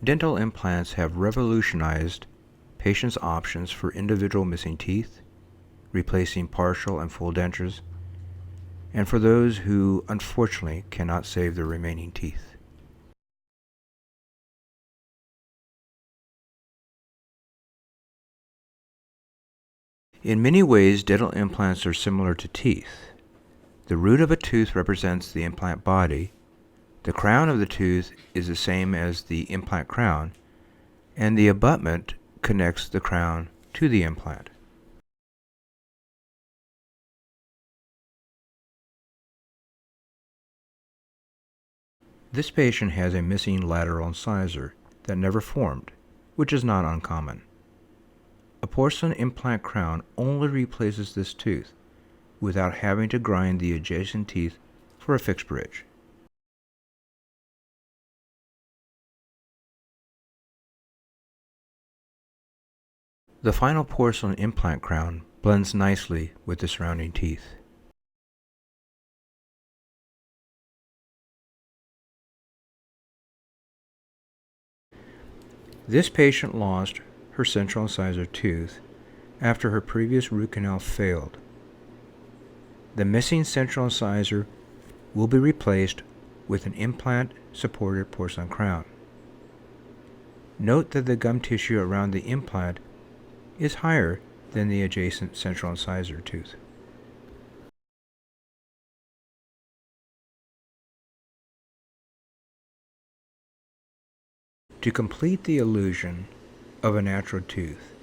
Dental implants have revolutionized patients' options for individual missing teeth, replacing partial and full dentures, and for those who unfortunately cannot save their remaining teeth. In many ways, dental implants are similar to teeth. The root of a tooth represents the implant body, the crown of the tooth is the same as the implant crown, and the abutment connects the crown to the implant. This patient has a missing lateral incisor that never formed, which is not uncommon. A porcelain implant crown only replaces this tooth without having to grind the adjacent teeth for a fixed bridge. The final porcelain implant crown blends nicely with the surrounding teeth. This patient lost her central incisor tooth after her previous root canal failed. The missing central incisor will be replaced with an implant-supported porcelain crown. Note that the gum tissue around the implant is higher than the adjacent central incisor tooth. To complete the illusion of a natural tooth,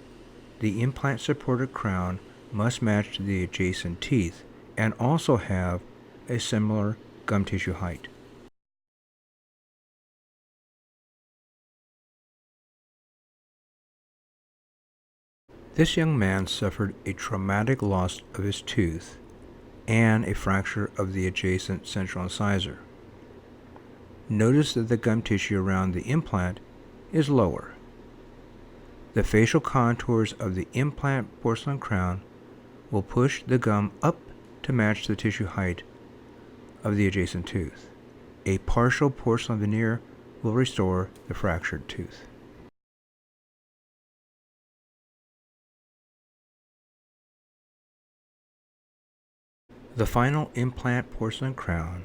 the implant-supported crown must match the adjacent teeth and also have a similar gum tissue height. This young man suffered a traumatic loss of his tooth and a fracture of the adjacent central incisor. Notice that the gum tissue around the implant is lower. The facial contours of the implant porcelain crown will push the gum up to match the tissue height of the adjacent tooth. A partial porcelain veneer will restore the fractured tooth. The final implant porcelain crown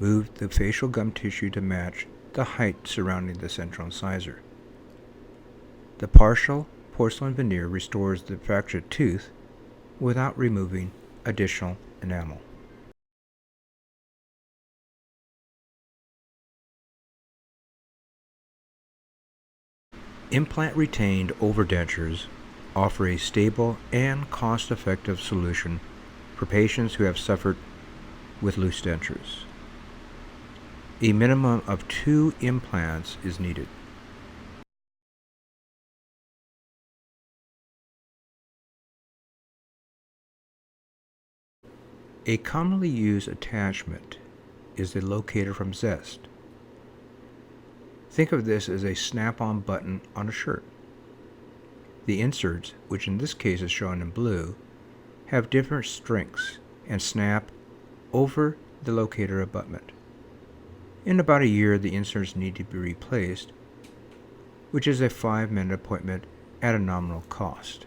moved the facial gum tissue to match the height surrounding the central incisor. The partial porcelain veneer restores the fractured tooth without removing additional enamel. Implant-retained overdentures offer a stable and cost-effective solution for patients who have suffered with loose dentures. A minimum of 2 implants is needed. A commonly used attachment is the locator from Zest. Think of this as a snap-on button on a shirt. The inserts, which in this case is shown in blue, have different strengths and snap over the locator abutment. In about a year, the inserts need to be replaced, which is a 5-minute appointment at a nominal cost.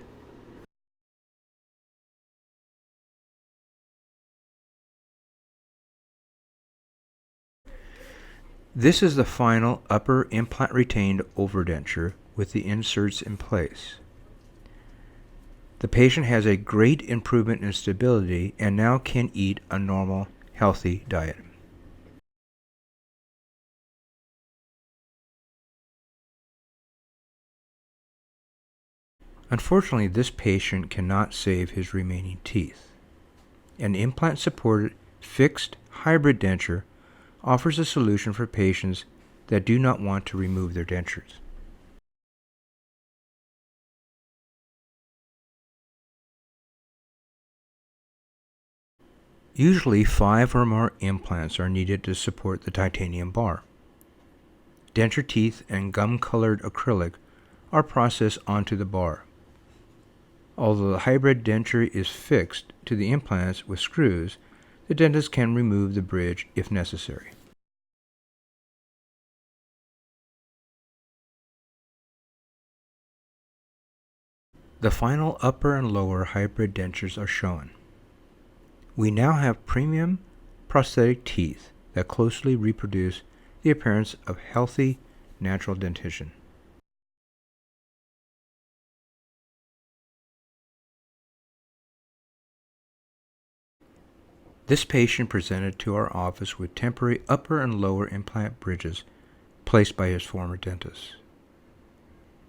This is the final upper implant-retained overdenture with the inserts in place. The patient has a great improvement in stability and now can eat a normal, healthy diet. Unfortunately, this patient cannot save his remaining teeth. An implant-supported fixed hybrid denture offers a solution for patients that do not want to remove their dentures. Usually 5 or more implants are needed to support the titanium bar. Denture teeth and gum-colored acrylic are processed onto the bar. Although the hybrid denture is fixed to the implants with screws, the dentist can remove the bridge if necessary. The final upper and lower hybrid dentures are shown. We now have premium prosthetic teeth that closely reproduce the appearance of healthy, natural dentition. This patient presented to our office with temporary upper and lower implant bridges placed by his former dentist.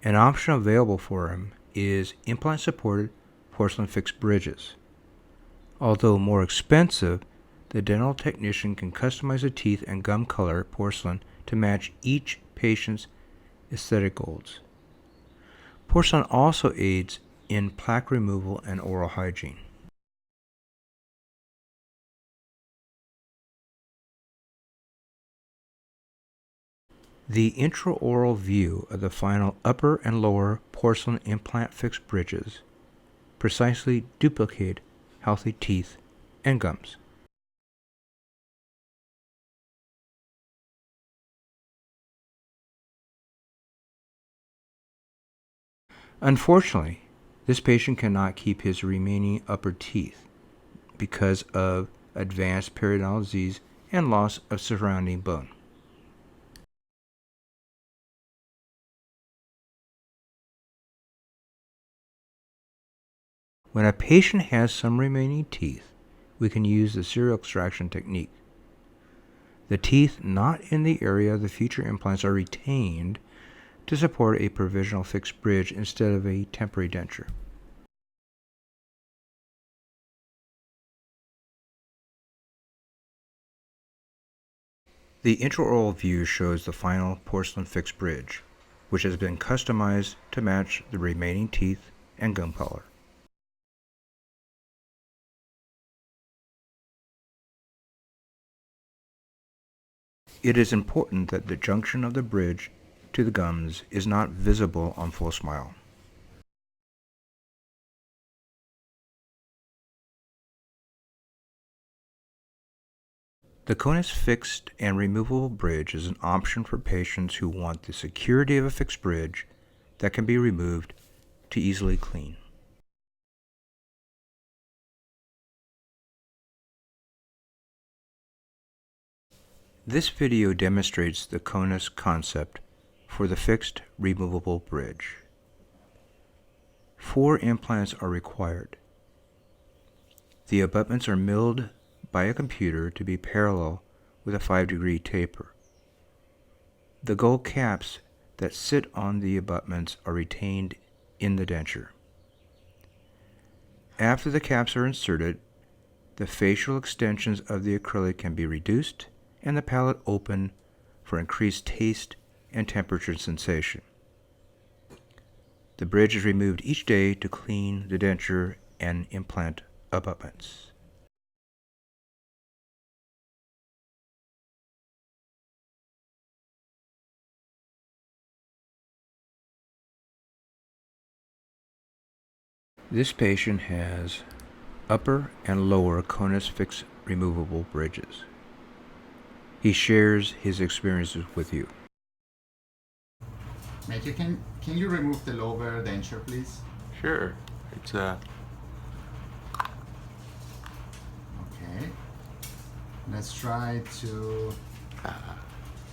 An option available for him is implant-supported porcelain fixed bridges. Although more expensive, the dental technician can customize the teeth and gum color porcelain to match each patient's aesthetic goals. Porcelain also aids in plaque removal and oral hygiene. The intraoral view of the final upper and lower porcelain implant fixed bridges precisely duplicate healthy teeth and gums. Unfortunately, this patient cannot keep his remaining upper teeth because of advanced periodontal disease and loss of surrounding bone. When a patient has some remaining teeth, we can use the serial extraction technique. The teeth not in the area of the future implants are retained to support a provisional fixed bridge instead of a temporary denture. The intraoral view shows the final porcelain fixed bridge, which has been customized to match the remaining teeth and gum color. It is important that the junction of the bridge to the gums is not visible on full smile. The conus fixed and removable bridge is an option for patients who want the security of a fixed bridge that can be removed to easily clean. This video demonstrates the conus concept for the fixed removable bridge. 4 implants are required. The abutments are milled by a computer to be parallel with a 5-degree taper. The gold caps that sit on the abutments are retained in the denture. After the caps are inserted, the facial extensions of the acrylic can be reduced and the palate open for increased taste and temperature sensation. The bridge is removed each day to clean the denture and implant abutments. This patient has upper and lower conus fixed removable bridges. He shares his experiences with you. Matthew, can you remove the lower denture, please? Sure. It's Okay. Let's try to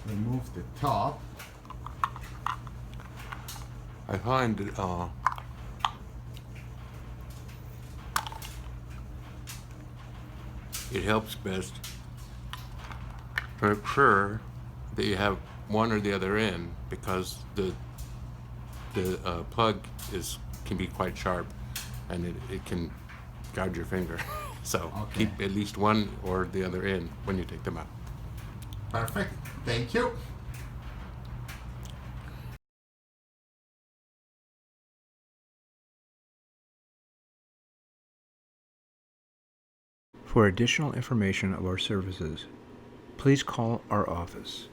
remove the top. I find it helps best to make sure that you have one or the other end, because the plug can be quite sharp, and it can gouge your finger. So Okay. keep at least one or the other end when you take them out. Perfect. Thank you. For additional information of our services, please call our office